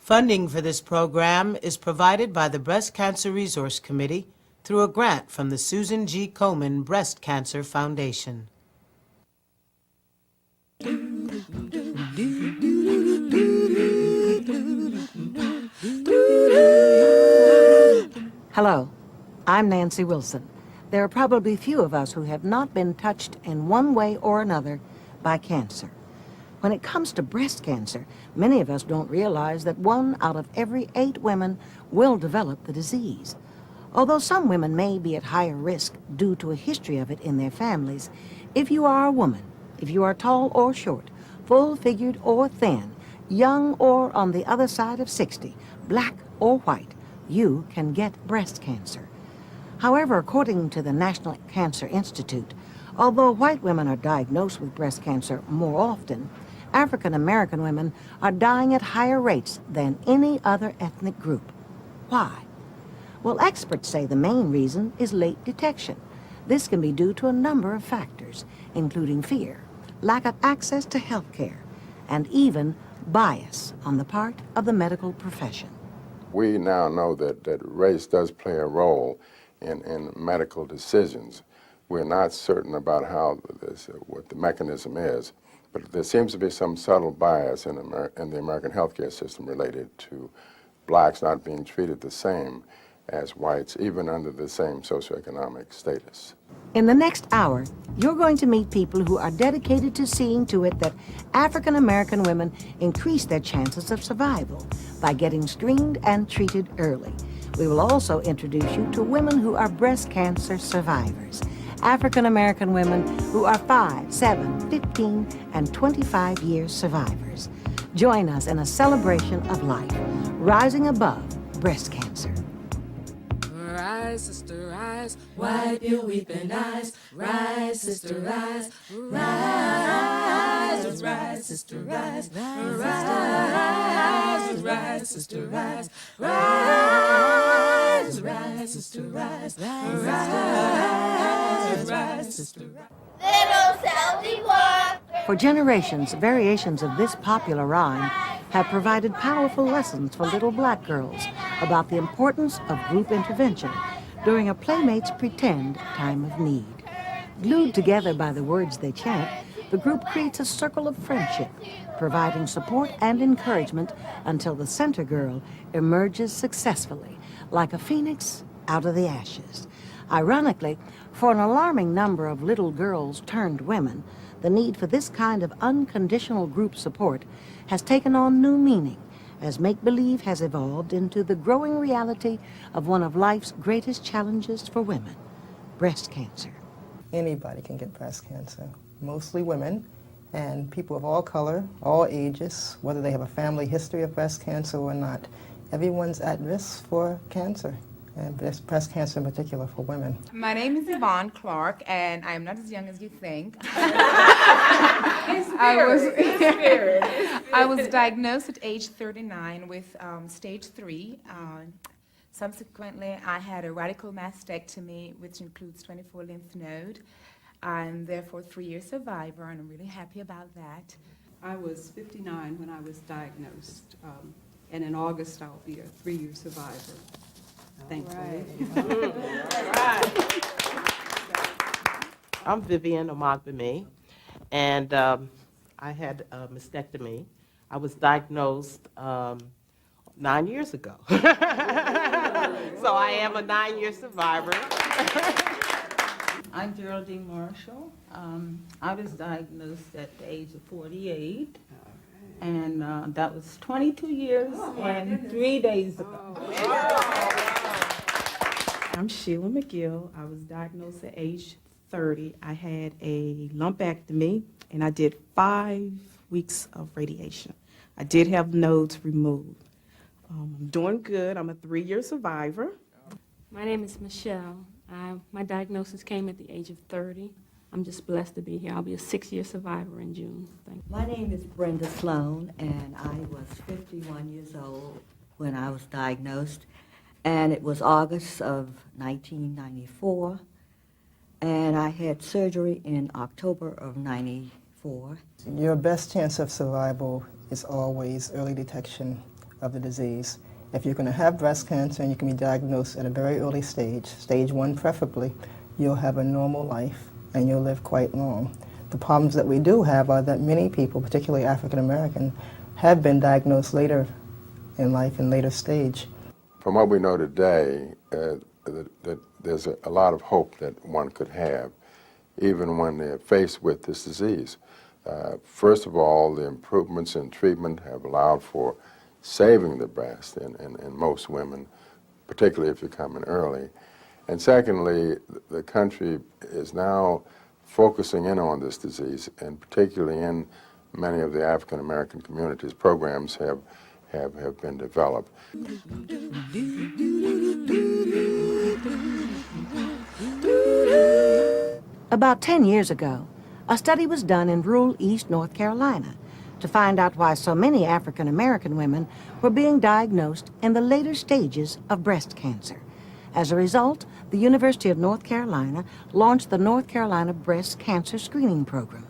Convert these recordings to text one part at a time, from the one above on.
Funding for this program is provided by the Breast Cancer Resource Committee through a grant from the Susan G. Komen Breast Cancer Foundation. Hello, I'm Nancy Wilson. There are probably few of us who have not been touched in one way or another by cancer. When it comes to breast cancer, many of us don't realize that 1 out of every 8 women will develop the disease. Although some women may be at higher risk due to a history of it in their families, if you are a woman, if you are tall or short, full-figured or thin, young or on the other side of 60, black or white, you can get breast cancer. However, according to the National Cancer Institute, although white women are diagnosed with breast cancer more often, African American women are dying at higher rates than any other ethnic group. Why? Well, experts say the main reason is late detection. This can be due to a number of factors, including fear, lack of access to health care, and even bias on the part of the medical profession. We now know that race does play a role in medical decisions. We're not certain about what the mechanism is, but there seems to be some subtle bias in the American healthcare system related to blacks not being treated the same as whites, even under the same socioeconomic status. In the next hour, you're going to meet people who are dedicated to seeing to it that African American women increase their chances of survival by getting screened and treated early. We will also introduce you to women who are breast cancer survivors. African American women who are 5, 7, 15, and 25 years survivors. Join us in a celebration of life, rising above breast cancer. Rise, sister, rise, wipe your weeping eyes. Rise, sister, rise, rise, rise, sister, rise, rise, rise, sister, rise, rise, rise, sister, rise, rise, sister, rise. Little Sally Walker. For generations, variations of this popular rhyme have provided powerful lessons for little black girls about the importance of group intervention during a playmate's pretend time of need. Glued together by the words they chant, the group creates a circle of friendship, providing support and encouragement until the center girl emerges successfully, like a phoenix out of the ashes. Ironically, for an alarming number of little girls turned women, the need for this kind of unconditional group support has taken on new meaning as make-believe has evolved into the growing reality of one of life's greatest challenges for women, breast cancer. Anybody can get breast cancer, mostly women, and people of all color, all ages, whether they have a family history of breast cancer or not. Everyone's at risk for cancer, and breast cancer in particular for women. My name is Yvonne Clark, and I am not as young as you think. I was diagnosed at age 39 with stage 3. Subsequently, I had a radical mastectomy, which includes 24 lymph node. I'm therefore a 3-year survivor, and I'm really happy about that. I was 59 when I was diagnosed, and in August I'll be a 3-year survivor. Thankfully. I'm Vivian Omagbemi, and I had a mastectomy. I was diagnosed 9 years ago. So I am a 9-year survivor. I'm Geraldine Marshall. I was diagnosed at the age of 48, and that was 22 years and 3 days ago. I'm Sheila McGill. I was diagnosed at age 30. I had a lumpectomy, and I did 5 weeks of radiation. I did have nodes removed. I'm doing good. I'm a 3-year survivor. My name is Michelle. My diagnosis came at the age of 30. I'm just blessed to be here. I'll be a 6-year survivor in June. Thank you. My name is Brenda Sloan, and I was 51 years old when I was diagnosed. And it was August of 1994, and I had surgery in October of 94. Your best chance of survival is always early detection of the disease. If you're going to have breast cancer and you can be diagnosed at a very early stage, stage 1 preferably, you'll have a normal life and you'll live quite long. The problems that we do have are that many people, particularly African American, have been diagnosed later in life, in later stage. From what we know today, that there's a lot of hope that one could have even when they're faced with this disease. First of all, the improvements in treatment have allowed for saving the breast in most women, particularly if you're coming early. And secondly, the country is now focusing in on this disease, and particularly in many of the African American communities, programs have been developed. About 10 years ago, a study was done in rural East North Carolina to find out why so many African American women were being diagnosed in the later stages of breast cancer. As a result, the University of North Carolina launched the North Carolina Breast Cancer Screening Program.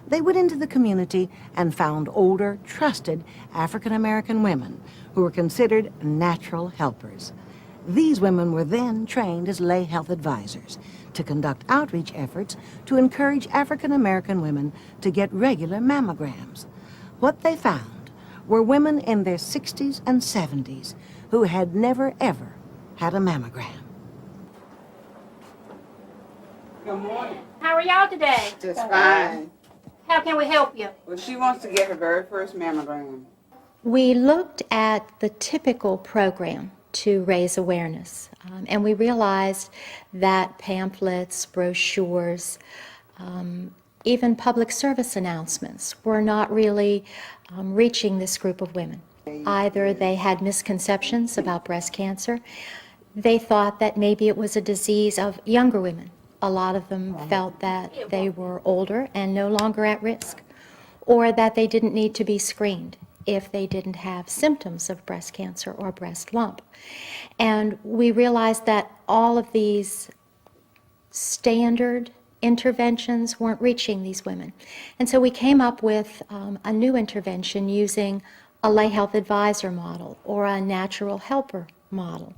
They went into the community and found older, trusted African American women who were considered natural helpers. These women were then trained as lay health advisors to conduct outreach efforts to encourage African American women to get regular mammograms. What they found were women in their 60s and 70s who had never, ever had a mammogram. Good morning. How are y'all today? Just fine. How can we help you? Well, she wants to get her very first mammogram. We looked at the typical program to raise awareness, and we realized that pamphlets, brochures, even public service announcements were not really reaching this group of women. Either they had misconceptions about breast cancer, they thought that maybe it was a disease of younger women. A lot of them felt that they were older and no longer at risk, or that they didn't need to be screened if they didn't have symptoms of breast cancer or breast lump. And we realized that all of these standard interventions weren't reaching these women. And so we came up with a new intervention using a lay health advisor model or a natural helper model.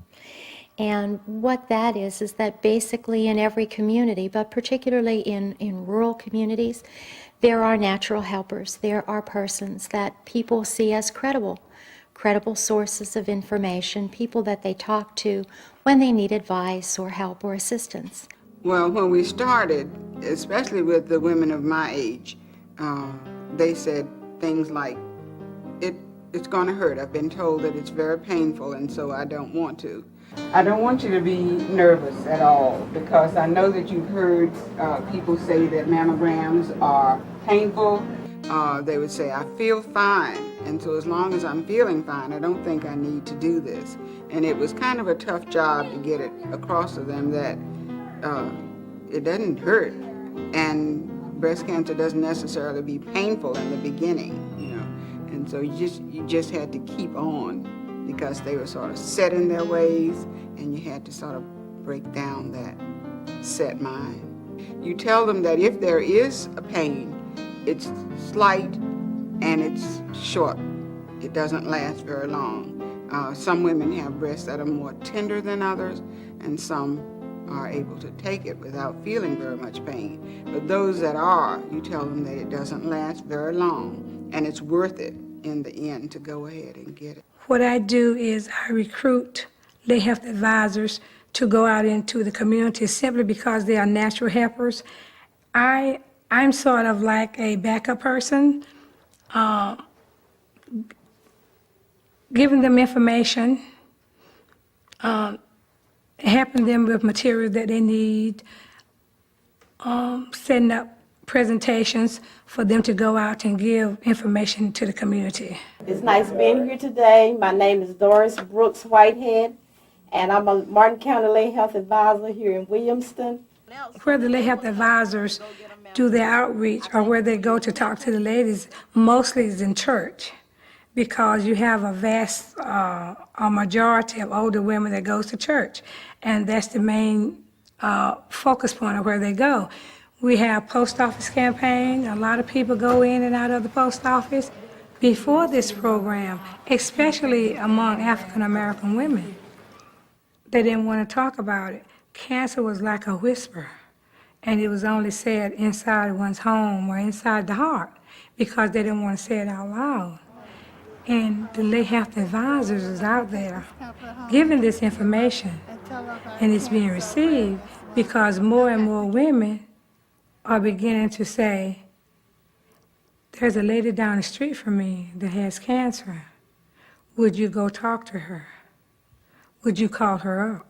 And what that is that basically in every community, but particularly in rural communities, there are natural helpers. There are persons that people see as credible sources of information, people that they talk to when they need advice or help or assistance. Well, when we started, especially with the women of my age, they said things like, it's going to hurt. I've been told that it's very painful, and so I don't want to. I don't want you to be nervous at all, because I know that you've heard people say that mammograms are painful. They would say, I feel fine, and so as long as I'm feeling fine, I don't think I need to do this. And it was kind of a tough job to get it across to them that it doesn't hurt, and breast cancer doesn't necessarily be painful in the beginning, you know. And so you just had to keep on, because they were sort of set in their ways, and you had to sort of break down that set mind. You tell them that if there is a pain, it's slight and it's short. It doesn't last very long. Some women have breasts that are more tender than others, and some are able to take it without feeling very much pain. But those that are, you tell them that it doesn't last very long, and it's worth it in the end to go ahead and get it. What I do is I recruit lay health advisors to go out into the community simply because they are natural helpers. I'm sort of like a backup person, giving them information, helping them with materials that they need, setting up presentations for them to go out and give information to the community. It's nice being here today. My name is Doris Brooks Whitehead, and I'm a Martin County Lay Health Advisor here in Williamston. Where the lay health advisors do their outreach or where they go to talk to the ladies, mostly is in church, because you have a vast, a majority of older women that goes to church, and that's the main focus point of where they go. We have post office campaign. A lot of people go in and out of the post office Before this program, especially among African American women, they didn't want to talk about it. Cancer was like a whisper, and it was only said inside one's home or inside the heart because they didn't want to say it out loud. And the lay health advisors is out there giving this information, and it's being received because more and more women are beginning to say, there's a lady down the street from me that has cancer. Would you go talk to her? Would you call her up?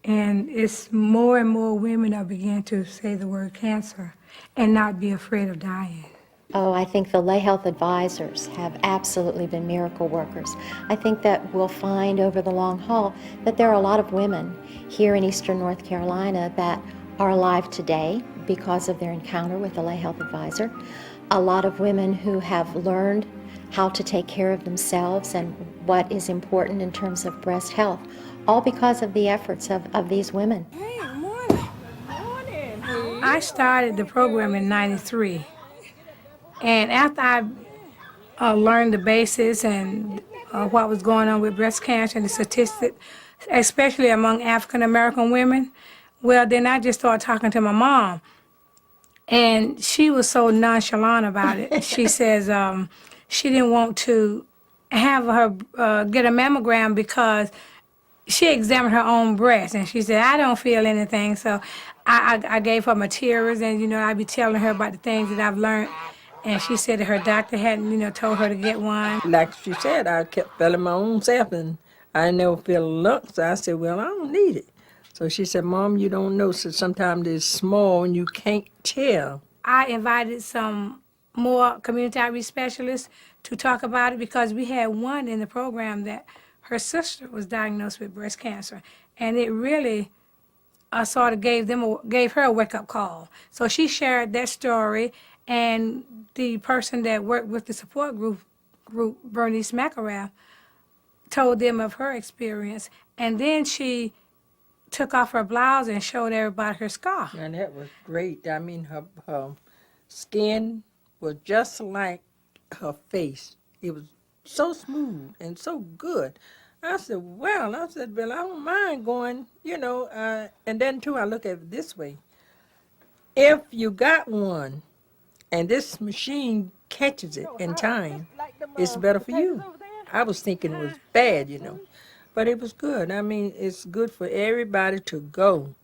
And it's more and more women are beginning to say the word cancer and not be afraid of dying. Oh, I think the lay health advisors have absolutely been miracle workers. I think that we'll find over the long haul that there are a lot of women here in Eastern North Carolina that are alive today because of their encounter with the lay health advisor. A lot of women who have learned how to take care of themselves and what is important in terms of breast health, all because of the efforts of these women. I started the program in '93, and after I learned the basis and what was going on with breast cancer and the statistics, especially among African American women, well, then I just started talking to my mom. And she was so nonchalant about it. She says she didn't want to have her get a mammogram because she examined her own breast. And she said, I don't feel anything. So I gave her materials, and, you know, I'd be telling her about the things that I've learned. And she said that her doctor hadn't, you know, told her to get one. Like she said, I kept feeling my own self, and I never feel a lump. So I said, well, I don't need it. So she said, Mom, you don't know, so sometimes it's small and you can't tell. I invited some more community outreach specialists to talk about it because we had one in the program that her sister was diagnosed with breast cancer. And it really sort of gave her a wake-up call. So she shared that story, and the person that worked with the support group Bernice McElrath, told them of her experience. And then she took off her blouse and showed everybody her scar. And that was great. I mean, her skin was just like her face. It was so smooth and so good. I said, well, I don't mind going, you know, and then too, I look at it this way. If you got one and this machine catches it in time, it's better for you. I was thinking it was bad, you know. But it was good. I mean, it's good for everybody to go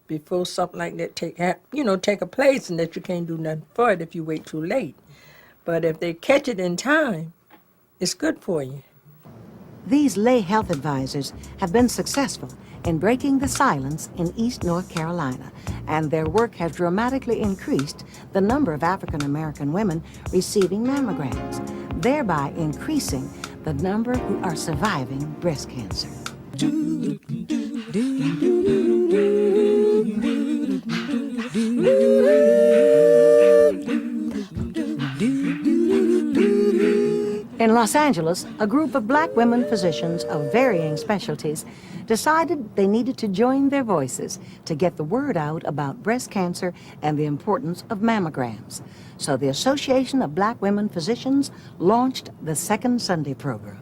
before something like that take a place, and that you can't do nothing for it if you wait too late. But if they catch it in time, it's good for you. These lay health advisors have been successful in breaking the silence in East North Carolina, and their work has dramatically increased the number of African American women receiving mammograms, thereby increasing the number who are surviving breast cancer. In Los Angeles, a group of black women physicians of varying specialties decided they needed to join their voices to get the word out about breast cancer and the importance of mammograms. So the Association of Black Women Physicians launched the Second Sunday program.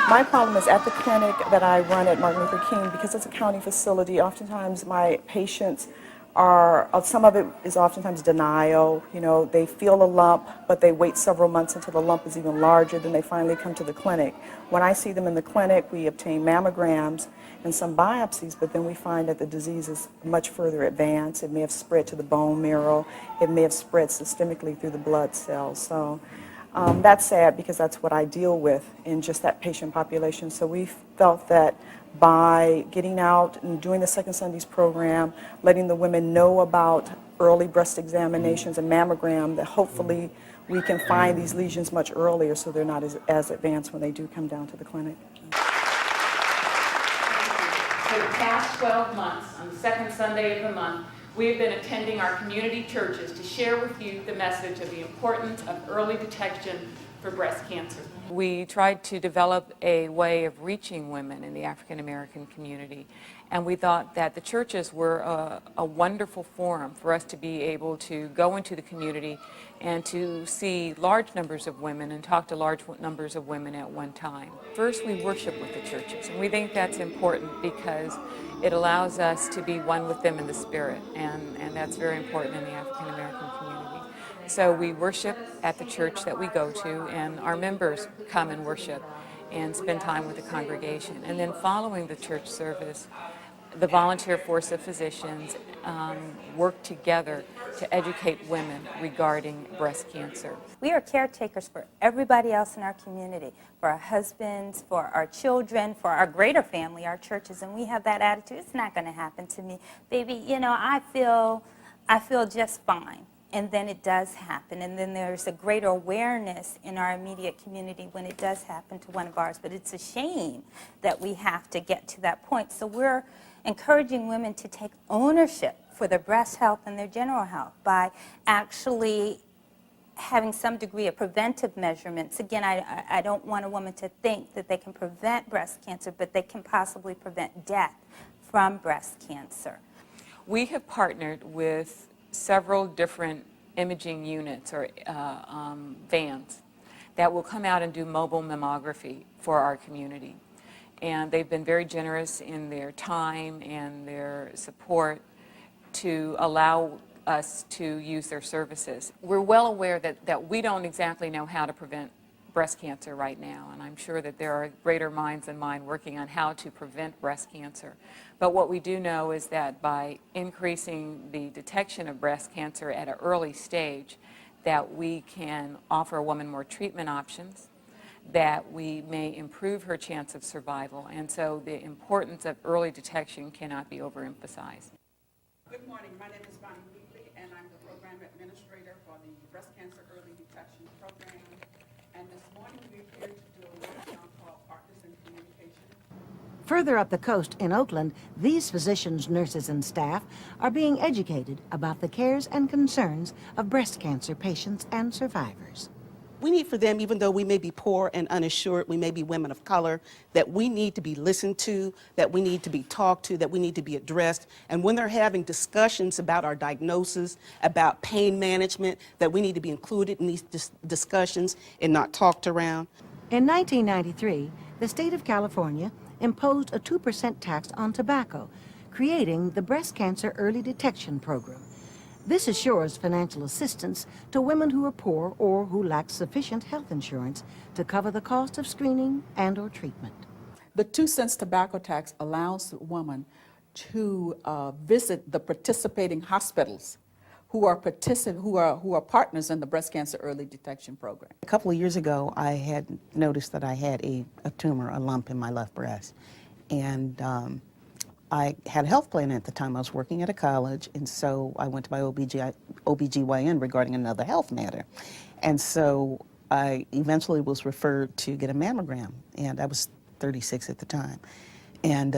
My problem is at the clinic that I run at Martin Luther King, because it's a county facility, oftentimes my patients are, some of it is oftentimes denial. You know, they feel a lump, but they wait several months until the lump is even larger, then they finally come to the clinic. When I see them in the clinic, we obtain mammograms and some biopsies, but then we find that the disease is much further advanced. It may have spread to the bone marrow. It may have spread systemically through the blood cells. So that's sad, because that's what I deal with in just that patient population. So we felt that by getting out and doing the Second Sundays program, letting the women know about early breast examinations and mammogram, that hopefully we can find these lesions much earlier so they're not as advanced when they do come down to the clinic. For the past 12 months, on the second Sunday of the month, we have been attending our community churches to share with you the message of the importance of early detection for breast cancer. We tried to develop a way of reaching women in the African American community, and we thought that the churches were a wonderful forum for us to be able to go into the community and to see large numbers of women and talk to large numbers of women at one time. First, we worship with the churches, and we think that's important because it allows us to be one with them in the spirit, and that's very important in the African American community. So we worship at the church that we go to, and our members come and worship and spend time with the congregation. And then following the church service, the volunteer force of physicians work together to educate women regarding breast cancer. We are caretakers for everybody else in our community, for our husbands, for our children, for our greater family, our churches, and we have that attitude. It's not going to happen to me. Baby, you know, I feel just fine. And then it does happen, and then there's a greater awareness in our immediate community when it does happen to one of ours. But it's a shame that we have to get to that point. So we're encouraging women to take ownership for their breast health and their general health by actually having some degree of preventive measurements. Again, I don't want a woman to think that they can prevent breast cancer, but they can possibly prevent death from breast cancer. We have partnered with several different imaging units or vans that will come out and do mobile mammography for our community. And they've been very generous in their time and their support to allow us to use their services. We're well aware that we don't exactly know how to prevent breast cancer right now, and I'm sure that there are greater minds than mine working on how to prevent breast cancer. But what we do know is that by increasing the detection of breast cancer at an early stage, that we can offer a woman more treatment options, that we may improve her chance of survival, and so the importance of early detection cannot be overemphasized. Good morning, my name is Bonnie Wheatley, and I'm the program administrator for the Breast Cancer Early Detection Program. And this morning we're here to do a workshop called Partners in Communication. Further up the coast in Oakland, these physicians, nurses, and staff are being educated about the cares and concerns of breast cancer patients and survivors. We need for them, even though we may be poor and unassured, we may be women of color, that we need to be listened to, that we need to be talked to, that we need to be addressed. And when they're having discussions about our diagnosis, about pain management, that we need to be included in these discussions and not talked around. In 1993, the state of California imposed a 2% tax on tobacco, creating the Breast Cancer Early Detection Program. This assures financial assistance to women who are poor or who lack sufficient health insurance to cover the cost of screening and/or treatment. The 2-cent tobacco tax allows the woman to visit the participating hospitals who are partners in the breast cancer early detection program. A couple of years ago, I had noticed that I had a tumor, a lump in my left breast. And I had a health plan at the time. I was working at a college, and so I went to my OBGYN regarding another health matter. And so I eventually was referred to get a mammogram, and I was 36 at the time. And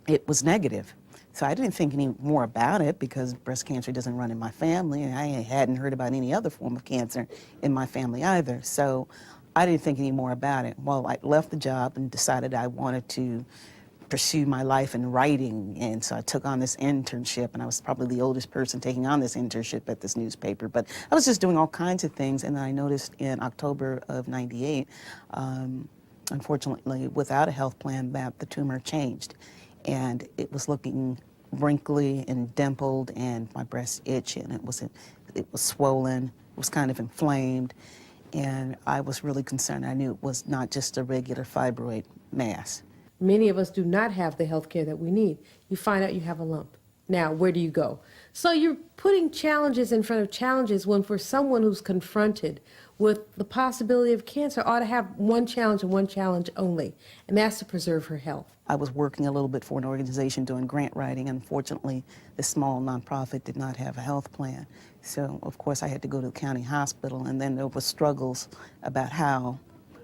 it was negative. So I didn't think any more about it because breast cancer doesn't run in my family, and I hadn't heard about any other form of cancer in my family either. So I didn't think any more about it. Well, I left the job and decided I wanted to pursue my life in writing, and so I took on this internship, and I was probably the oldest person taking on this internship at this newspaper, but I was just doing all kinds of things, and then I noticed in October of '98, unfortunately without a health plan, that the tumor changed, and it was looking wrinkly and dimpled, and my breast itched, and it was swollen, it was kind of inflamed, and I was really concerned. I knew it was not just a regular fibroid mass. Many of us do not have the health care that we need. You find out you have a lump. Now, where do you go? So you're putting challenges in front of challenges when for someone who's confronted with the possibility of cancer ought to have one challenge and one challenge only, and that's to preserve her health. I was working a little bit for an organization doing grant writing. Unfortunately, the small nonprofit did not have a health plan. So, of course, I had to go to the county hospital, and then there were struggles about how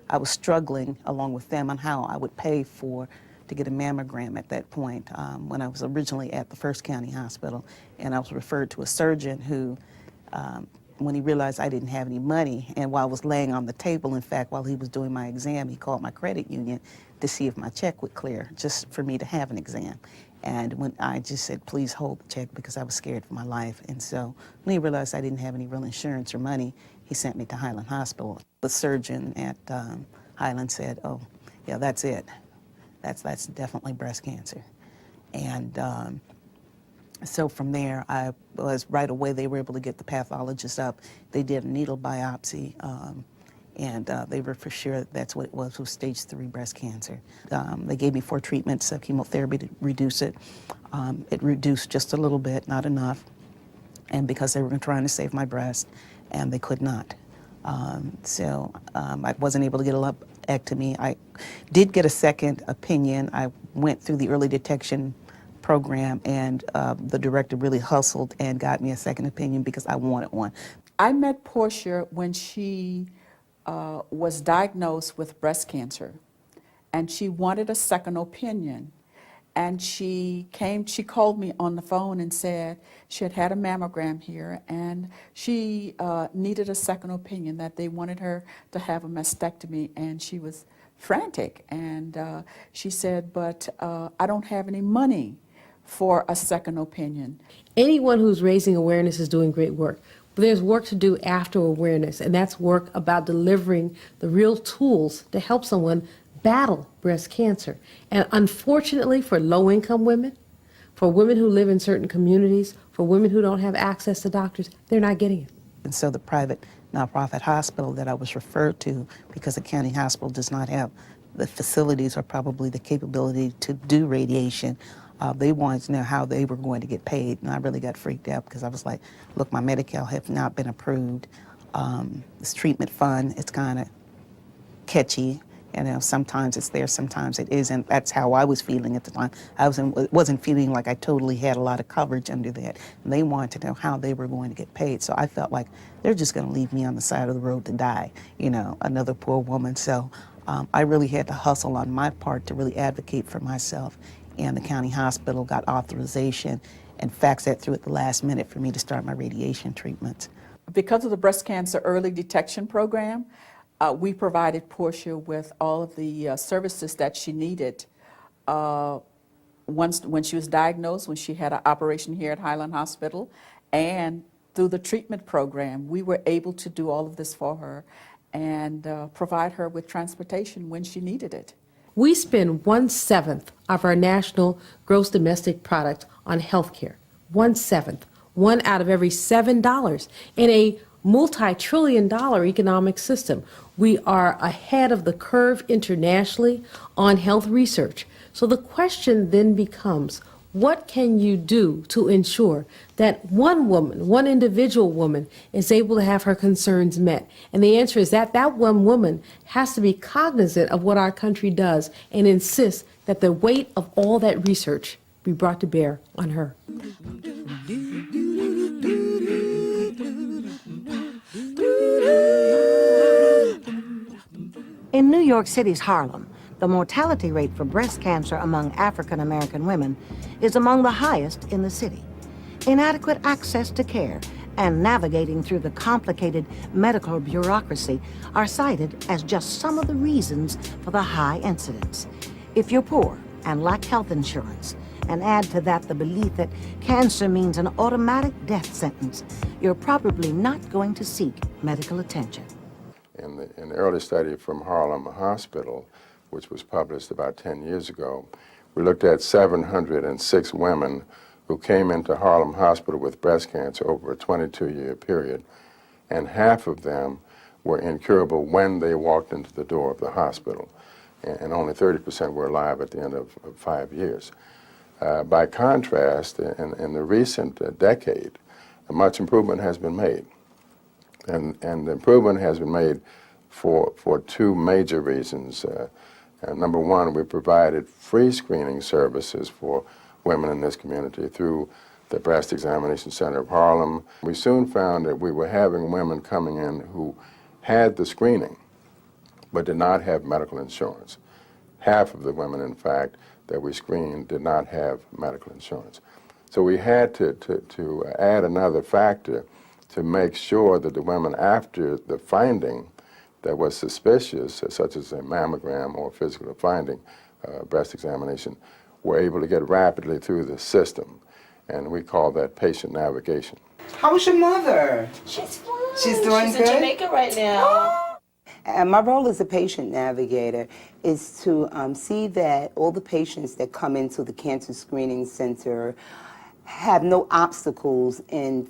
I was struggling along with them on how I would pay to get a mammogram at that point when I was originally at the First County Hospital, and I was referred to a surgeon who when he realized I didn't have any money, and while I was laying on the table, in fact, while he was doing my exam, he called my credit union to see if my check would clear, just for me to have an exam. And when I just said, please hold the check, because I was scared for my life. And so when he realized I didn't have any real insurance or money, he sent me to Highland Hospital. The surgeon at Highland said, oh, yeah, that's it. That's definitely breast cancer. And so from there, I was right away, they were able to get the pathologist up. They did a needle biopsy, and they were for sure that's what it was stage 3 breast cancer. They gave me 4 treatments of chemotherapy to reduce it. It reduced just a little bit, not enough, and because they were trying to save my breast, and they could not. So I wasn't able to get a lumpectomy. I did get a second opinion. I went through the early detection program, and the director really hustled and got me a second opinion because I wanted one. I met Portia when she was diagnosed with breast cancer, and she wanted a second opinion. And she called me on the phone and said she had had a mammogram here, and she needed a second opinion, that they wanted her to have a mastectomy, and she was frantic. And she said, but I don't have any money for a second opinion. Anyone who's raising awareness is doing great work. But there's work to do after awareness, and that's work about delivering the real tools to help someone battle breast cancer. And unfortunately for low-income women, for women who live in certain communities, for women who don't have access to doctors, they're not getting it. And so the private nonprofit hospital that I was referred to, because the county hospital does not have the facilities or probably the capability to do radiation, they wanted to know how they were going to get paid. And I really got freaked out because I was like, look, my Medi-Cal have not been approved. This treatment fund, it's kind of catchy. You know, sometimes it's there, sometimes it isn't. That's how I was feeling at the time. I wasn't feeling like I totally had a lot of coverage under that. And they wanted to know how they were going to get paid. So I felt like they're just going to leave me on the side of the road to die, you know, another poor woman. So I really had to hustle on my part to really advocate for myself. And the county hospital got authorization and faxed that through at the last minute for me to start my radiation treatments. Because of the breast cancer early detection program, we provided Portia with all of the services that she needed when she was diagnosed, when she had an operation here at Highland Hospital, and through the treatment program, we were able to do all of this for her and provide her with transportation when she needed it. We spend 1/7 of our national gross domestic product on health care. 1/7. 1 out of every $7 in a multi-trillion-dollar economic system. We are ahead of the curve internationally on health research. So the question then becomes, what can you do to ensure that one woman, one individual woman, is able to have her concerns met? And the answer is that that one woman has to be cognizant of what our country does and insist that the weight of all that research be brought to bear on her. In New York City's Harlem, the mortality rate for breast cancer among African American women is among the highest in the city. Inadequate access to care and navigating through the complicated medical bureaucracy are cited as just some of the reasons for the high incidence. If you're poor and lack health insurance, and add to that the belief that cancer means an automatic death sentence, you're probably not going to seek medical attention. In the early study from Harlem Hospital, which was published about 10 years ago, we looked at 706 women who came into Harlem Hospital with breast cancer over a 22-year period, and half of them were incurable when they walked into the door of the hospital, and only 30% were alive at the end of 5 years. By contrast, in the recent decade, much improvement has been made. And the improvement has been made for 2 major reasons. Number one, we provided free screening services for women in this community through the Breast Examination Center of Harlem. We soon found that we were having women coming in who had the screening but did not have medical insurance. Half of the women, in fact, that we screened did not have medical insurance. So we had to add another factor to make sure that the women, after the finding that was suspicious, such as a mammogram or physical finding, breast examination, were able to get rapidly through the system. And we call that patient navigation. How was your mother? She's fine. She's doing She's good? in Jamaica right now. And my role as a patient navigator is to see that all the patients that come into the Cancer Screening Center have no obstacles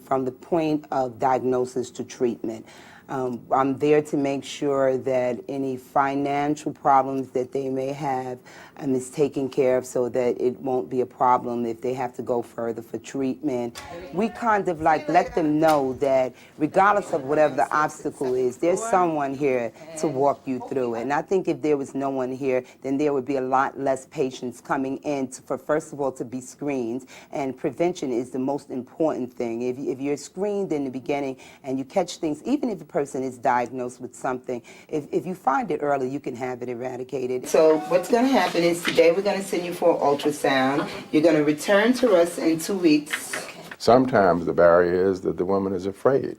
from the point of diagnosis to treatment. I'm there to make sure that any financial problems that they may have is taken care of so that it won't be a problem if they have to go further for treatment. We kind of like let them know that regardless of whatever the obstacle is, there's someone here to walk you through it. And I think if there was no one here, then there would be a lot less patients coming in for, first of all, to be screened. And prevention is the most important thing. If you're screened in the beginning and you catch things, even if a person is diagnosed with something, if you find it early, you can have it eradicated. So what's going to happen is today we're going to send you for an ultrasound. You're going to return to us in 2 weeks. Sometimes the barrier is that the woman is afraid.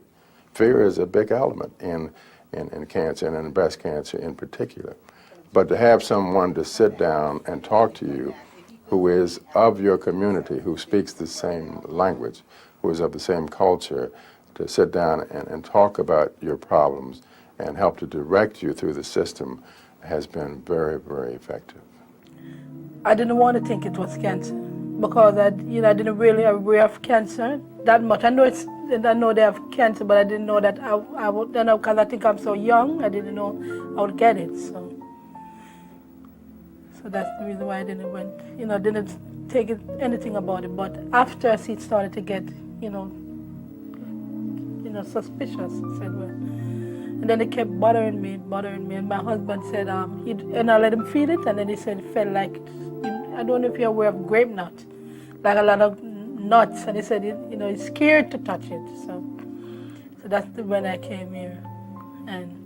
Fear is a big element in cancer, and in breast cancer in particular. But to have someone to sit down and talk to you who is of your community, who speaks the same language, who is of the same culture, to sit down and talk about your problems and help to direct you through the system has been very, very effective. I didn't want to think it was cancer because I didn't really aware of cancer that much. I know they have cancer, but I didn't know that I would, because I think I'm so young, I didn't know I would get it. So that's the reason why I didn't take anything about it. But after I see it started to get, suspicious, I said, well. And then it kept bothering me. And my husband said, and I let him feel it, and then he said it felt like, I don't know if you're aware of grape nut, like a lot of nuts. And he said, he's scared to touch it. So that's when I came here, and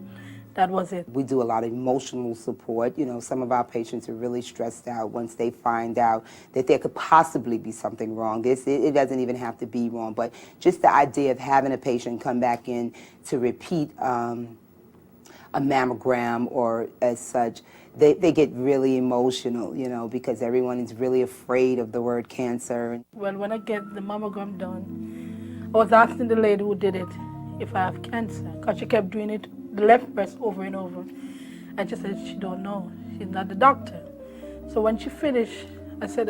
that was it. We do a lot of emotional support. Some of our patients are really stressed out once they find out that there could possibly be something wrong. It doesn't even have to be wrong, but just the idea of having a patient come back in to repeat a mammogram or as such, they get really emotional, because everyone is really afraid of the word cancer. Well, when I get the mammogram done, I was asking the lady who did it if I have cancer, because she kept doing it, the left breast, over and over. And she said she don't know. She's not the doctor. So when she finished, I said,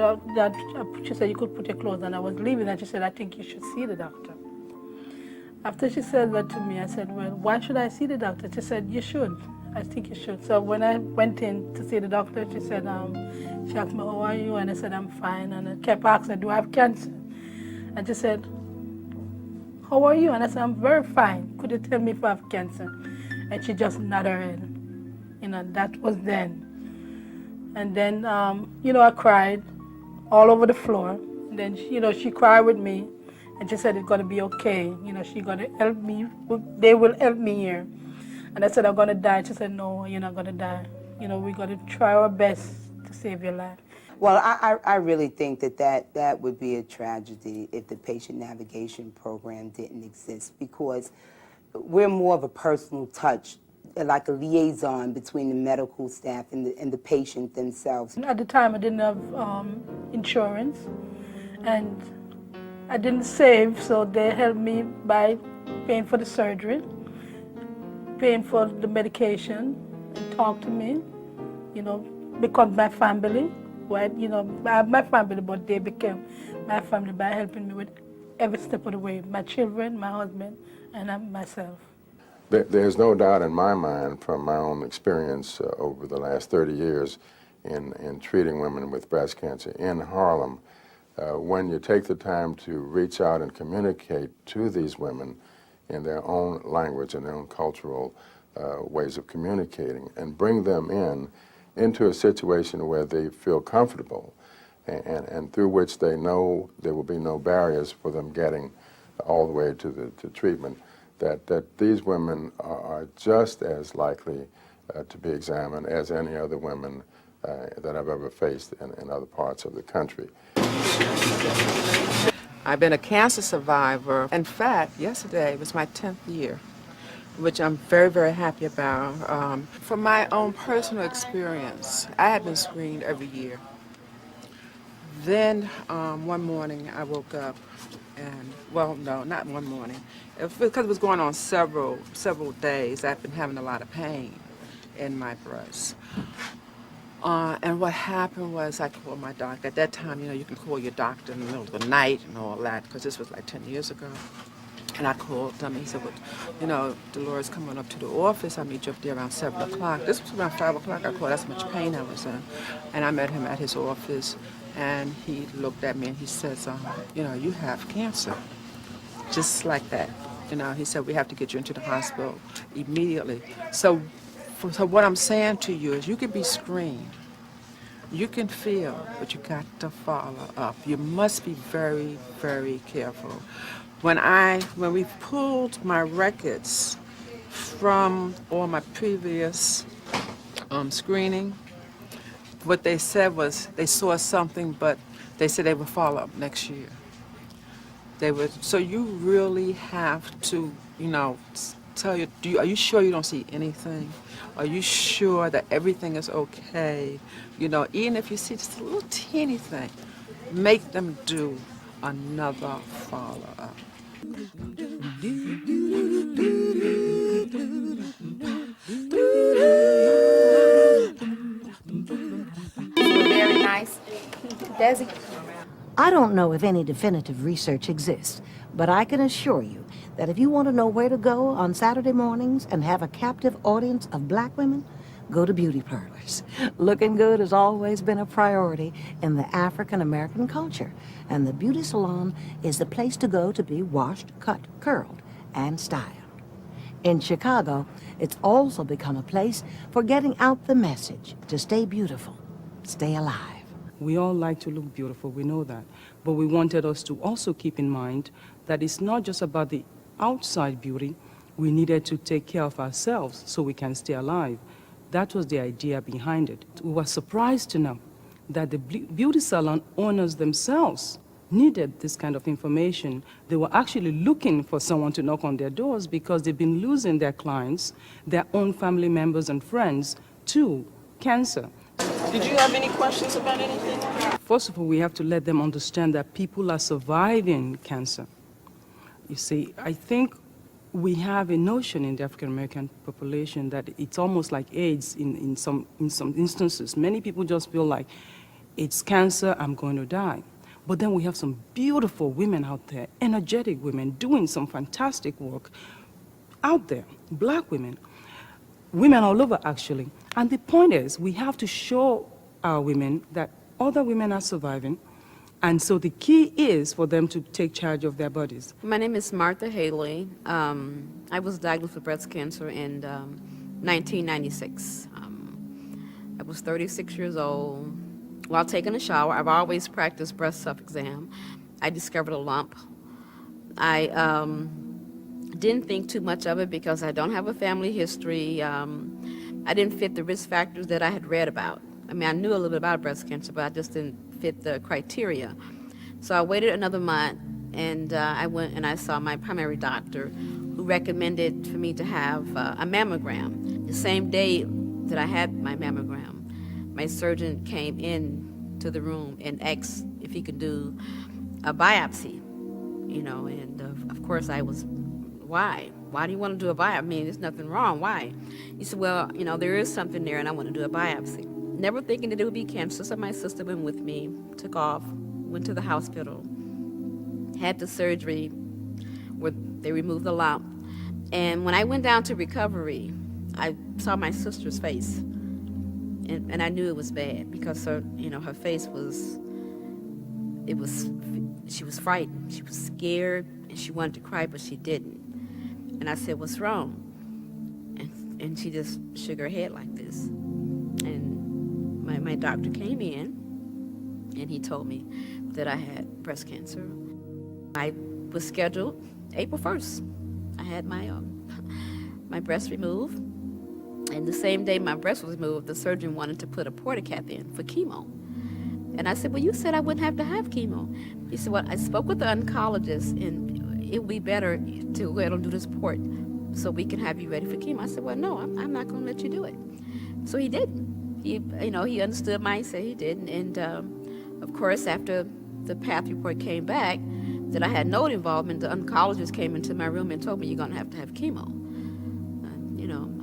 she said, you could put your clothes on. I was leaving, and she said, I think you should see the doctor. After she said that to me, I said, well, why should I see the doctor? She said, you should. I think you should. So when I went in to see the doctor, she said, she asked me, how are you? And I said, I'm fine. And I kept asking, do I have cancer? And she said, how are you? And I said, I'm very fine. Could you tell me if I have cancer? And she just nodded her head. That was then. And then, I cried all over the floor. And then, she cried with me. And she said, it's going to be okay. She's going to help me. They will help me here. And I said, I'm going to die. She said, no, you're not going to die. We're going to try our best to save your life. Well, I really think that would be a tragedy if the patient navigation program didn't exist, because we're more of a personal touch, like a liaison between the medical staff and the patient themselves. At the time, I didn't have insurance, and I didn't save, so they helped me by paying for the surgery, paying for the medication, and talk to me, become my family. I have my family, but they became my family by helping me with every step of the way, my children, my husband, and myself. There's no doubt in my mind from my own experience over the last 30 years in treating women with breast cancer in Harlem, when you take the time to reach out and communicate to these women in their own language and their own cultural ways of communicating and bring them into a situation where they feel comfortable and through which they know there will be no barriers for them getting all the way to treatment, that these women are just as likely to be examined as any other women that I've ever faced in other parts of the country. I've been a cancer survivor. In fact, yesterday was my 10th year, which I'm very, very happy about. From my own personal experience, I had been screened every year. Then one morning I woke up and, well, no, not one morning. Because it was going on several days, I've been having a lot of pain in my breast. And what happened was I called my doctor. At that time, you can call your doctor in the middle of the night and all that, because this was like 10 years ago. And I called him. He said, well, Dolores coming up to the office. I'll meet you up there around 7 o'clock. This was around 5 o'clock. I called. That's how much pain I was in. And I met him at his office. And he looked at me and he says, you have cancer. Just like that. He said, we have to get you into the hospital immediately. So what I'm saying to you is you can be screened. You can feel, but you got to follow up. You must be very, very careful. When we pulled my records from all my previous screening, what they said was they saw something, but they said they would follow up next year. So you really have to, are you sure you don't see anything? Are you sure that everything is okay? Even if you see just a little teeny thing, make them do another follow-up. Very nice. Desi? I don't know if any definitive research exists, but I can assure you that if you want to know where to go on Saturday mornings and have a captive audience of black women, go to beauty parlors. Looking good has always been a priority in the African-American culture, and the beauty salon is the place to go to be washed, cut, curled, and styled. In Chicago, it's also become a place for getting out the message to stay beautiful, stay alive. We all like to look beautiful, we know that. But we wanted us to also keep in mind that it's not just about the outside beauty. We needed to take care of ourselves so we can stay alive. That was the idea behind it. We were surprised to know that the beauty salon owners themselves needed this kind of information. They were actually looking for someone to knock on their doors because they've been losing their clients, their own family members and friends to cancer. Did you have any questions about anything? First of all, we have to let them understand that people are surviving cancer. You see, I think we have a notion in the African American population that it's almost like AIDS in some instances. Many people just feel like it's cancer, I'm going to die. But then we have some beautiful women out there, energetic women, doing some fantastic work out there, black women all over actually. And the point is, we have to show our women that other women are surviving, and so the key is for them to take charge of their bodies. My name is Martha Haley. I was diagnosed with breast cancer in 1996. I was 36 years old. While taking a shower, I've always practiced breast self-exam. I discovered a lump. I didn't think too much of it because I don't have a family history. I didn't fit the risk factors that I had read about. I mean, I knew a little bit about breast cancer, but I just didn't fit the criteria. So I waited another month, and I went and I saw my primary doctor, who recommended for me to have a mammogram. The same day that I had my mammogram, my surgeon came in to the room and asked if he could do a biopsy, and of course I was, why? Why do you want to do a biopsy? I mean, there's nothing wrong, why? He said, well, there is something there and I want to do a biopsy. Never thinking that it would be cancer, so my sister went with me, took off, went to the hospital, had the surgery where they removed the lump. And when I went down to recovery, I saw my sister's face. And I knew it was bad because her face was, she was frightened. She was scared and she wanted to cry, but she didn't. And I said, what's wrong? And she just shook her head like this. And my doctor came in and he told me that I had breast cancer. I was scheduled April 1st. I had my breast removed. And the same day my breast was removed, the surgeon wanted to put a portacath in for chemo. And I said, well, you said I wouldn't have to have chemo. He said, well, I spoke with the oncologist, and it would be better to go ahead and do this port so we can have you ready for chemo. I said, well, no, I'm not going to let you do it. So he didn't. He understood my, he said he didn't. And of course, after the path report came back, that I had no involvement, the oncologist came into my room and told me, you're going to have chemo.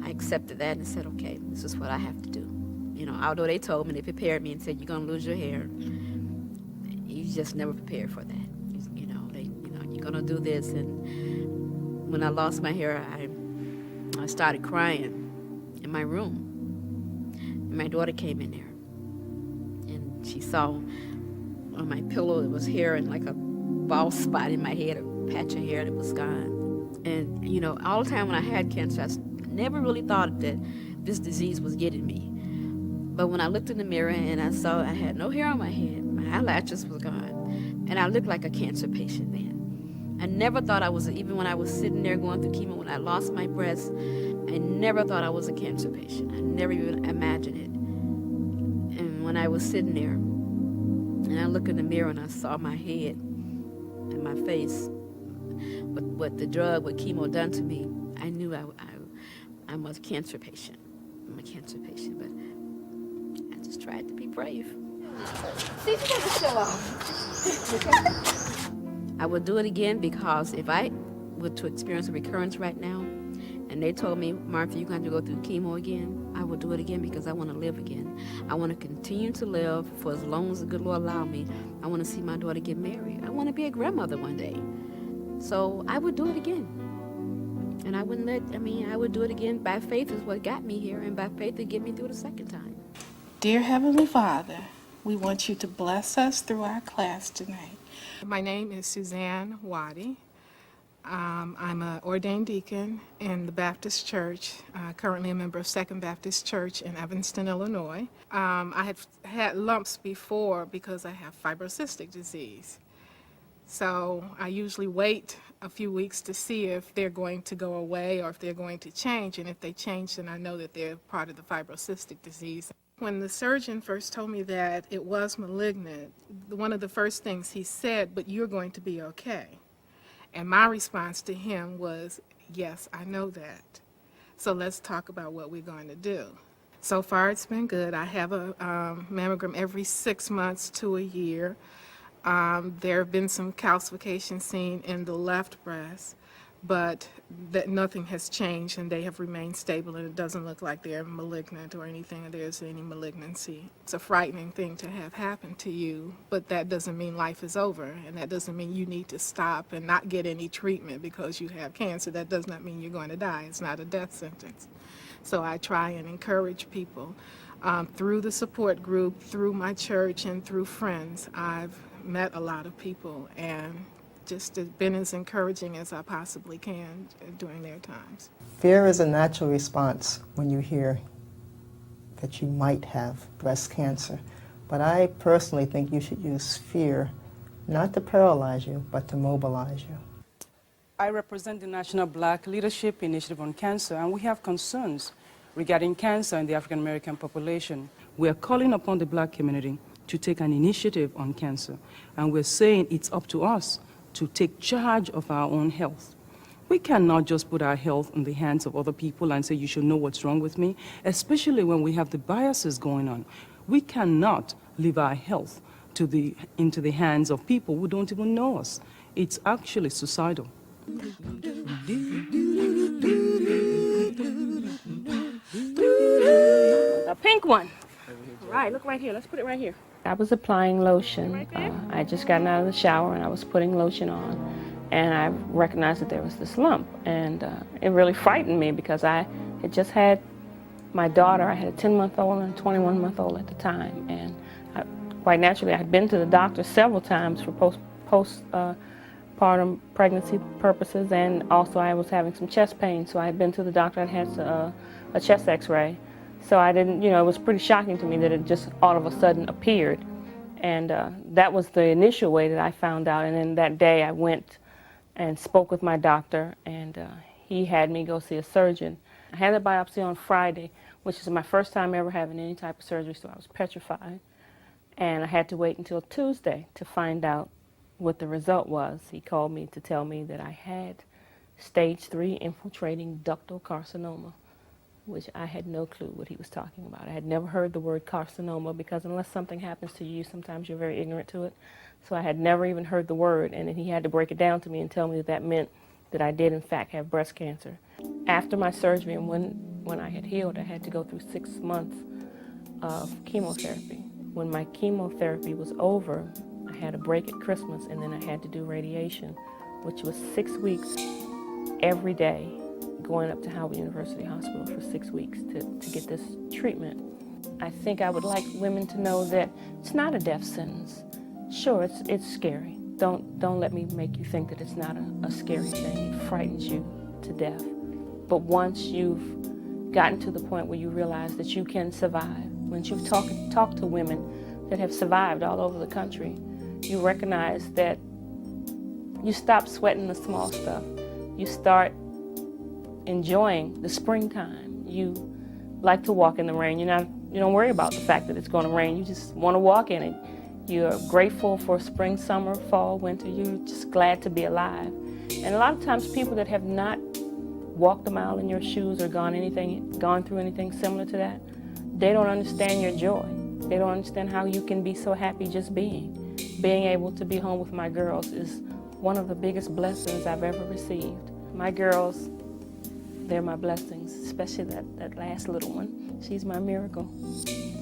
I accepted that and said, okay, this is what I have to do. Although they told me, they prepared me and said, you're going to lose your hair, you just never prepared for that. You're going to do this. And when I lost my hair, I started crying in my room. And my daughter came in there, and she saw on my pillow there was hair and like a bald spot in my head, a patch of hair that was gone. And, all the time when I had cancer, I never really thought that this disease was getting me. But when I looked in the mirror and I saw I had no hair on my head, my eyelashes was gone, and I looked like a cancer patient then. I never thought I was, even when I was sitting there going through chemo, when I lost my breast, I never thought I was a cancer patient. I never even imagined it. And when I was sitting there, and I looked in the mirror and I saw my head and my face, what the drug, what chemo done to me, I knew I'm a cancer patient. I'm a cancer patient, but I just tried to be brave. See, you got to show off. I would do it again because if I were to experience a recurrence right now, and they told me, Martha, you're going to go through chemo again, I will do it again because I want to live again. I want to continue to live for as long as the good Lord allow me. I want to see my daughter get married. I want to be a grandmother one day. So I would do it again. And I would do it again. By faith is what got me here, and by faith it get me through the second time. Dear Heavenly Father, we want you to bless us through our class tonight. My name is Suzanne Waddy. I'm an ordained deacon in the Baptist Church, currently a member of Second Baptist Church in Evanston, Illinois. I had had lumps before because I have fibrocystic disease. So I usually wait a few weeks to see if they're going to go away or if they're going to change. And if they change, then I know that they're part of the fibrocystic disease. When the surgeon first told me that it was malignant, one of the first things he said, but you're going to be okay. And my response to him was, yes, I know that. So let's talk about what we're going to do. So far, it's been good. I have a mammogram every 6 months to a year. There have been some calcifications seen in the left breast, but that nothing has changed, and they have remained stable, and it doesn't look like they're malignant or anything, or there's any malignancy. It's a frightening thing to have happen to you, but that doesn't mean life is over, and that doesn't mean you need to stop and not get any treatment because you have cancer. That does not mean you're going to die. It's not a death sentence. So I try and encourage people through the support group, through my church, and through friends. I've met a lot of people and just been as encouraging as I possibly can during their times. Fear is a natural response when you hear that you might have breast cancer. But I personally think you should use fear not to paralyze you, but to mobilize you. I represent the National Black Leadership Initiative on Cancer, and we have concerns regarding cancer in the African American population. We are calling upon the black community to take an initiative on cancer, and we're saying it's up to us to take charge of our own health. We cannot just put our health in the hands of other people and say, you should know what's wrong with me, especially when we have the biases going on. We cannot leave our health into the hands of people who don't even know us. It's actually suicidal. The pink one. All right, look right here. Let's put it right here. I was applying lotion. I had just gotten out of the shower and I was putting lotion on. And I recognized that there was this lump. And it really frightened me because I had just had my daughter. I had a 10-month-old and a 21-month-old at the time. And quite naturally, I had been to the doctor several times for postpartum pregnancy purposes. And also I was having some chest pain. So I had been to the doctor and had a chest x-ray. So I didn't, it was pretty shocking to me that it just all of a sudden appeared. And that was the initial way that I found out. And then that day I went and spoke with my doctor, and he had me go see a surgeon. I had a biopsy on Friday, which is my first time ever having any type of surgery, so I was petrified. And I had to wait until Tuesday to find out what the result was. He called me to tell me that I had stage 3 infiltrating ductal carcinoma, which I had no clue what he was talking about. I had never heard the word carcinoma because unless something happens to you, sometimes you're very ignorant to it. So I had never even heard the word, and then he had to break it down to me and tell me that that meant that I did in fact have breast cancer. After my surgery and when I had healed, I had to go through 6 months of chemotherapy. When my chemotherapy was over, I had a break at Christmas, and then I had to do radiation, which was 6 weeks every day, going up to Howard University Hospital for 6 weeks to get this treatment. I think I would like women to know that it's not a death sentence. Sure, it's scary. Don't let me make you think that it's not a scary thing. It frightens you to death. But once you've gotten to the point where you realize that you can survive, once you've talked to women that have survived all over the country, you recognize that you stop sweating the small stuff. You start enjoying the springtime. You like to walk in the rain. You don't worry about the fact that it's going to rain. You just want to walk in it. You're grateful for spring, summer, fall, winter. You're just glad to be alive. And a lot of times people that have not walked a mile in your shoes or gone through anything similar to that, they don't understand your joy. They don't understand how you can be so happy just being. Being able to be home with my girls is one of the biggest blessings I've ever received. My girls, they're my blessings, especially that last little one. She's my miracle.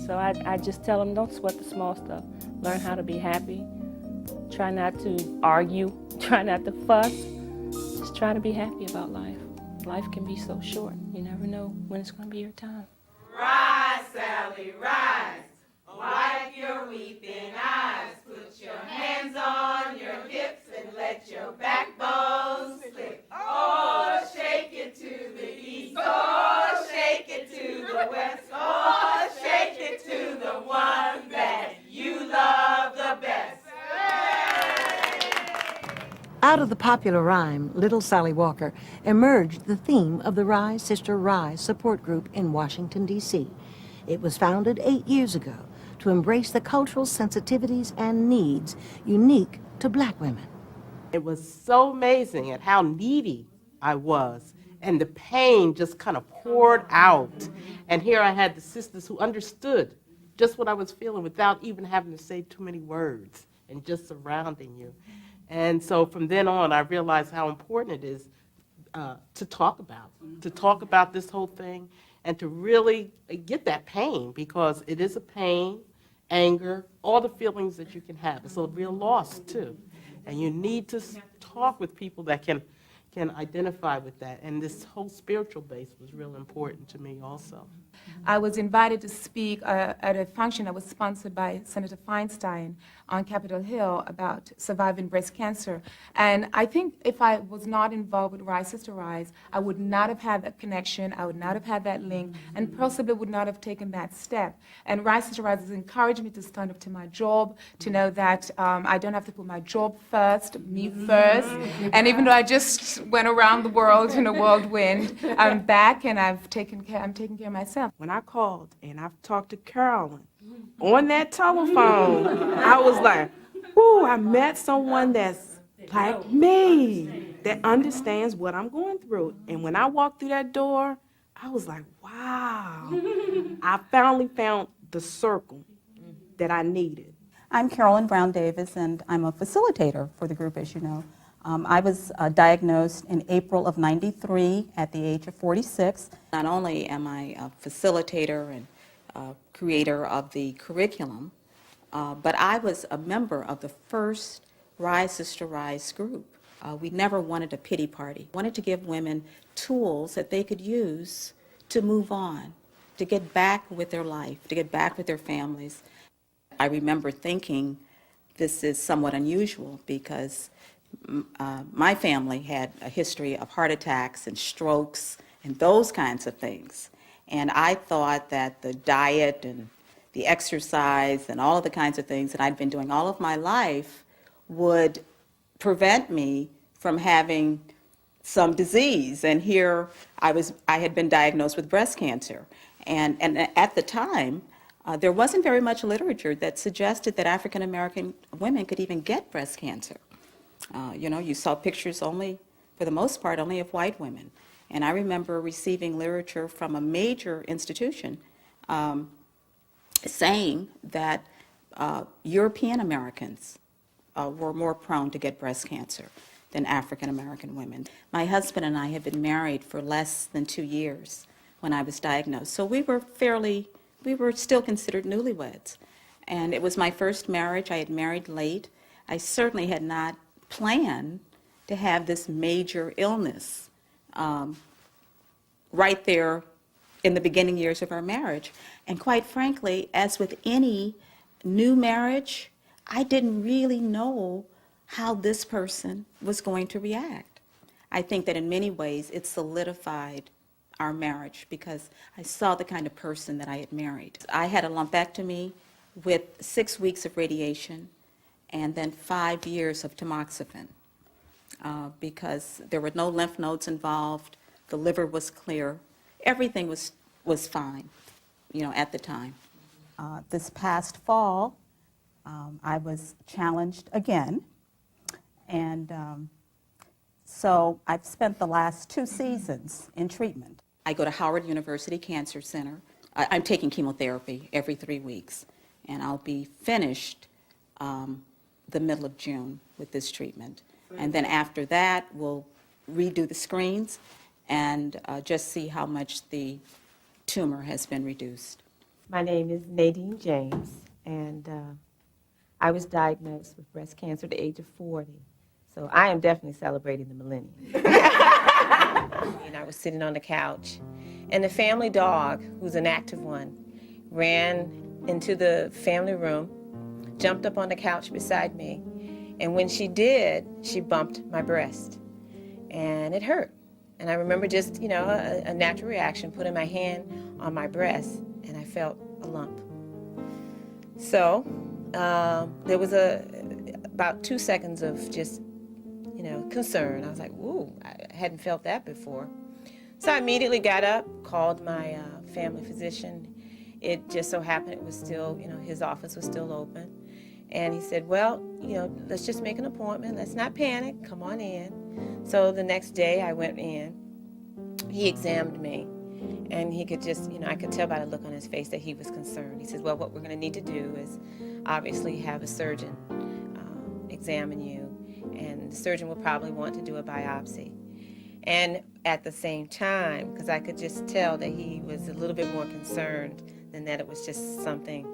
So I just tell them, don't sweat the small stuff. Learn how to be happy. Try not to argue. Try not to fuss. Just try to be happy about life. Life can be so short. You never know when it's going to be your time. Rise, Sally, rise. Wipe your weeping eyes. Put your hands on your hips and let your backbone slip. Oh, shake it to the east. Oh, shake it to the west. Oh, shake it to the one that you love the best. Out of the popular rhyme, Little Sally Walker, emerged the theme of the Rise Sister Rise support group in Washington, D.C. It was founded 8 years ago to embrace the cultural sensitivities and needs unique to black women. It was so amazing at how needy I was, and the pain just kind of poured out. And here I had the sisters who understood just what I was feeling without even having to say too many words, and just surrounding you. And so from then on, I realized how important it is to talk about this whole thing, and to really get that pain, because it is a pain, anger, all the feelings that you can have. It's a real loss, too. And you need to talk with people that can identify with that. And this whole spiritual base was real important to me also. I was invited to speak at a function that was sponsored by Senator Feinstein on Capitol Hill about surviving breast cancer. And I think if I was not involved with Rise Sister Rise, I would not have had that connection, I would not have had that link, and possibly would not have taken that step. And Rise Sister Rise has encouraged me to stand up to my job, to know that I don't have to put my job first, me first. And even though I just went around the world in a whirlwind, I'm back and I'm taking care of myself. When I called and I talked to Carolyn on that telephone, I was like, ooh, I met someone that's like me, that understands what I'm going through. And when I walked through that door, I was like, wow, I finally found the circle that I needed. I'm Carolyn Brown Davis, and I'm a facilitator for the group, as you know. I was diagnosed in April of '93 at the age of 46. Not only am I a facilitator and creator of the curriculum, but I was a member of the first Rise Sister Rise group. We never wanted a pity party. We wanted to give women tools that they could use to move on, to get back with their life, to get back with their families. I remember thinking this is somewhat unusual because my family had a history of heart attacks and strokes and those kinds of things. And I thought that the diet and the exercise and all of the kinds of things that I'd been doing all of my life would prevent me from having some disease. And here I had been diagnosed with breast cancer. And at the time, there wasn't very much literature that suggested that African American women could even get breast cancer. You saw pictures only, for the most part, only of white women. And I remember receiving literature from a major institution saying that European Americans were more prone to get breast cancer than African American women. My husband and I had been married for less than 2 years when I was diagnosed. So we were still considered newlyweds. And it was my first marriage. I had married late. I certainly had not planned to have this major illness right there in the beginning years of our marriage. And quite frankly, as with any new marriage, I didn't really know how this person was going to react. I think that in many ways it solidified our marriage because I saw the kind of person that I had married. I had a lumpectomy with 6 weeks of radiation and then 5 years of tamoxifen because there were no lymph nodes involved, the liver was clear, everything was fine, at the time. This past fall, I was challenged again, and so I've spent the last 2 seasons in treatment. I go to Howard University Cancer Center. I'm taking chemotherapy every 3 weeks, and I'll be finished the middle of June with this treatment. And then after that, we'll redo the screens and just see how much the tumor has been reduced. My name is Nadine James, and I was diagnosed with breast cancer at the age of 40. So I am definitely celebrating the millennium. And I was sitting on the couch, and the family dog, who's an active one, ran into the family room, jumped up on the couch beside me, and when she did, she bumped my breast, and it hurt. And I remember just, a natural reaction, putting my hand on my breast, and I felt a lump. So there was about 2 seconds of just, concern. I was like, ooh, I hadn't felt that before. So I immediately got up, called my family physician. It just so happened it was still, his office was still open. And he said, well, let's just make an appointment. Let's not panic. Come on in. So the next day I went in. He examined me. And he could just, I could tell by the look on his face that he was concerned. He said, well, what we're going to need to do is obviously have a surgeon examine you. And the surgeon will probably want to do a biopsy. And at the same time, because I could just tell that he was a little bit more concerned than that it was just something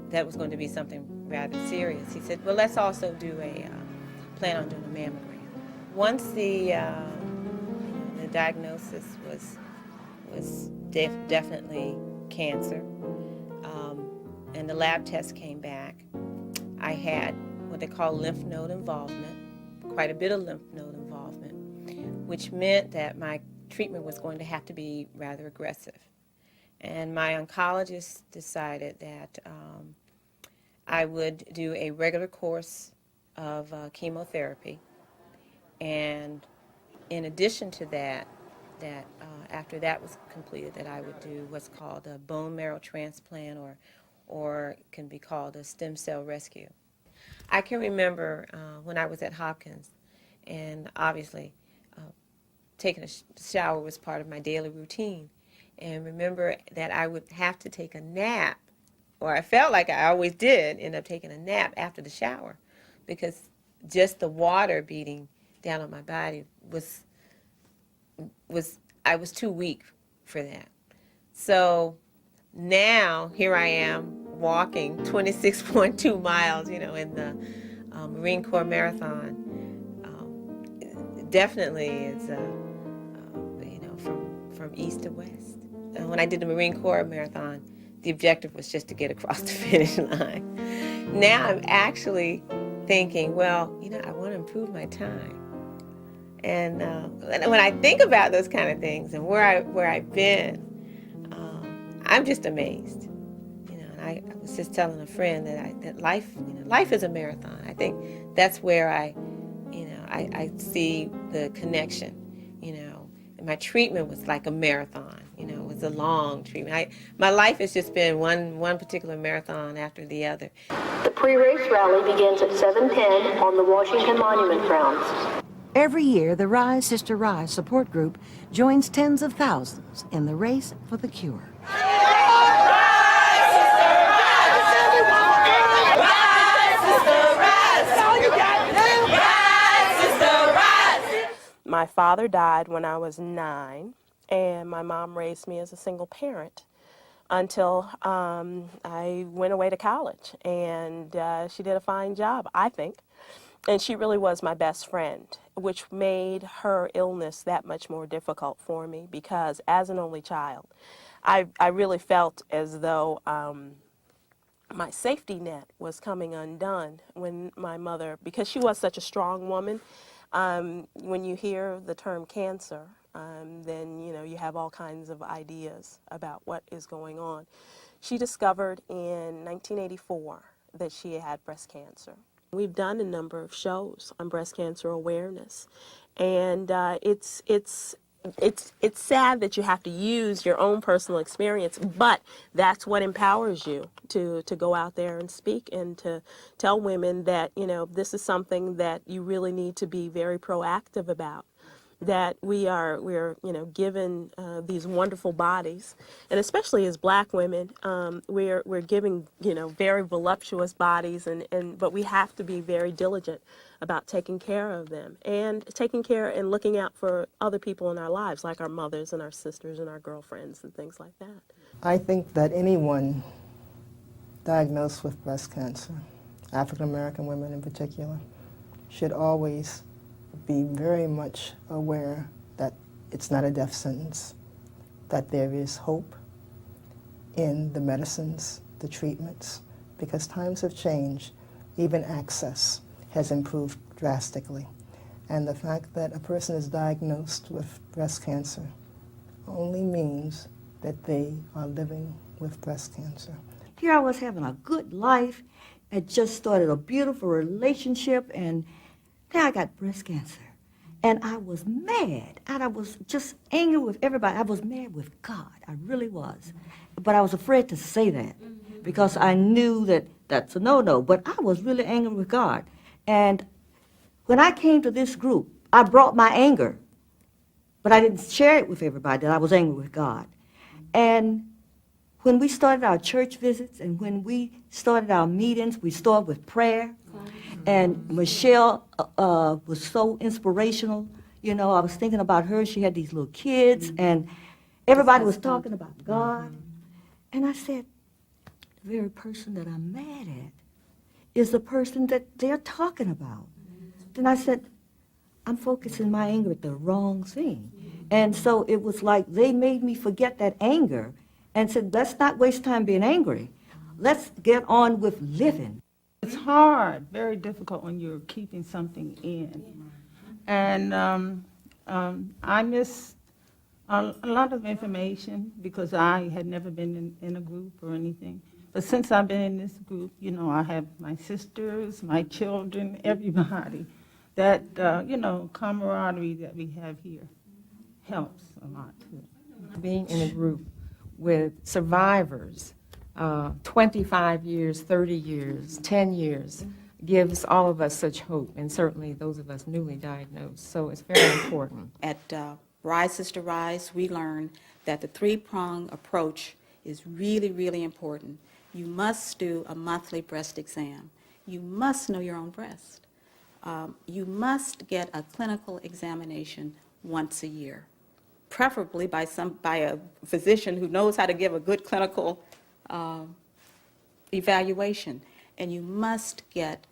that was going to be something rather serious. He said, well, let's also do plan on doing a mammogram. Once the diagnosis was definitely cancer, and the lab test came back, I had what they call lymph node involvement, quite a bit of lymph node involvement, which meant that my treatment was going to have to be rather aggressive. And my oncologist decided that I would do a regular course of chemotherapy. And in addition to that, after that was completed, that I would do what's called a bone marrow transplant or can be called a stem cell rescue. I can remember when I was at Hopkins, and obviously taking a shower was part of my daily routine. And remember that I would have to take a nap, or I felt like I always did end up taking a nap after the shower, because just the water beating down on my body I was too weak for that. So now here I am walking 26.2 miles, in the Marine Corps Marathon. Definitely it's from east to west. When I did the Marine Corps Marathon, the objective was just to get across the finish line. Now I'm actually thinking, well, I want to improve my time. And when I think about those kind of things and where I've been, I'm just amazed. And I was just telling a friend that life is a marathon. I think that's where I see the connection. And my treatment was like a marathon. It was it's a long treatment. My life has just been one particular marathon after the other. The pre-race rally begins at 7:10 on the Washington Monument grounds. Every year, the Rise Sister Rise support group joins tens of thousands in the race for the cure. My father died when I was 9, and my mom raised me as a single parent until I went away to college, and she did a fine job, I think, and she really was my best friend, which made her illness that much more difficult for me, because as an only child, I really felt as though my safety net was coming undone when my mother, because she was such a strong woman. When you hear the term cancer, then you have all kinds of ideas about what is going on. She discovered in 1984 that she had breast cancer. We've done a number of shows on breast cancer awareness, and it's sad that you have to use your own personal experience, but that's what empowers you to go out there and speak and to tell women that, this is something that you really need to be very proactive about, that we're given these wonderful bodies, and especially as Black women, we're giving, very voluptuous bodies, but we have to be very diligent about taking care of them and taking care and looking out for other people in our lives, like our mothers and our sisters and our girlfriends and things like that. I think that anyone diagnosed with breast cancer, African American women in particular, should always be very much aware that it's not a death sentence, that there is hope in the medicines, the treatments, because times have changed, even access has improved drastically. And the fact that a person is diagnosed with breast cancer only means that they are living with breast cancer. Here I was having a good life, I just started a beautiful relationship, and then I got breast cancer. And I was mad, and I was just angry with everybody. I was mad with God, I really was. But I was afraid to say that, because I knew that that's a no-no, but I was really angry with God. And when I came to this group, I brought my anger, but I didn't share it with everybody that I was angry with God. And when we started our church visits and when we started our meetings, we started with prayer. And Michelle was so inspirational. I was thinking about her. She had these little kids, and everybody was talking about God. And I said, the very person that I'm mad at is the person that they're talking about. Then I said, I'm focusing my anger at the wrong thing. And so it was like they made me forget that anger and said, let's not waste time being angry. Let's get on with living. It's hard, very difficult when you're keeping something in. And I missed a lot of information because I had never been in a group or anything. But since I've been in this group, I have my sisters, my children, everybody. That, camaraderie that we have here helps a lot too. Being in a group with survivors, 25 years, 30 years, 10 years, gives all of us such hope, and certainly those of us newly diagnosed. So it's very important. At Rise Sister Rise, we learned that the three-prong approach is really, really important. You must do a monthly breast exam. You must know your own breast. You must get a clinical examination once a year, preferably by a physician who knows how to give a good clinical evaluation. And you must get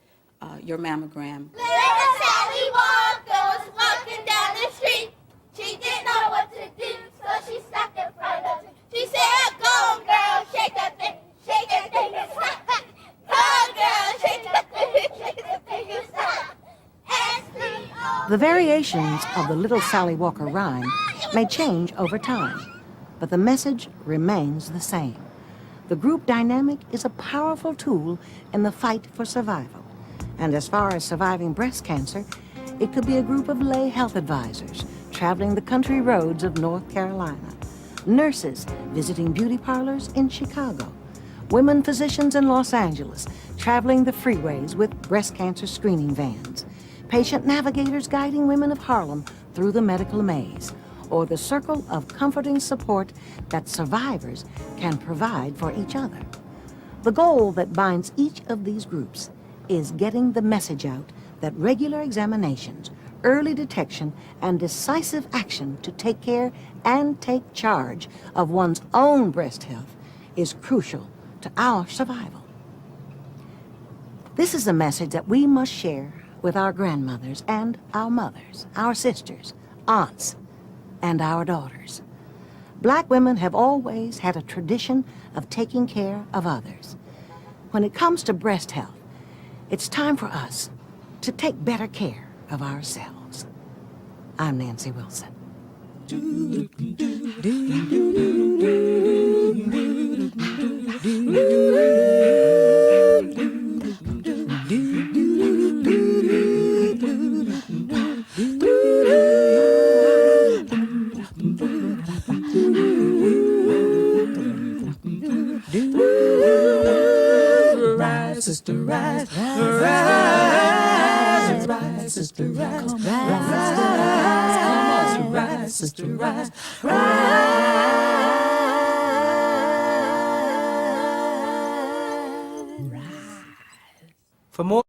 your mammogram. Little Sally Walker was walking down the street. She didn't know what to do, so she stopped in front of it. She said, "Go on, girl, shake that thing, shake that thing and stop. Go on, girl, shake that thing, shake that thing and stop." The variations of the Little Sally Walker rhyme may change over time, but the message remains the same. The group dynamic is a powerful tool in the fight for survival. And as far as surviving breast cancer, it could be a group of lay health advisors traveling the country roads of North Carolina, nurses visiting beauty parlors in Chicago, women physicians in Los Angeles traveling the freeways with breast cancer screening vans, patient navigators guiding women of Harlem through the medical maze, or the circle of comforting support that survivors can provide for each other. The goal that binds each of these groups is getting the message out that regular examinations, early detection, and decisive action to take care and take charge of one's own breast health is crucial to our survival. This is a message that we must share with our grandmothers and our mothers, our sisters, aunts, and our daughters. Black women have always had a tradition of taking care of others. When it comes to breast health, it's time for us to take better care of ourselves. I'm Nancy Wilson. Rise, sister, rise, rise, rise, sister, rise, rise, rise, sister, rise, rise. For more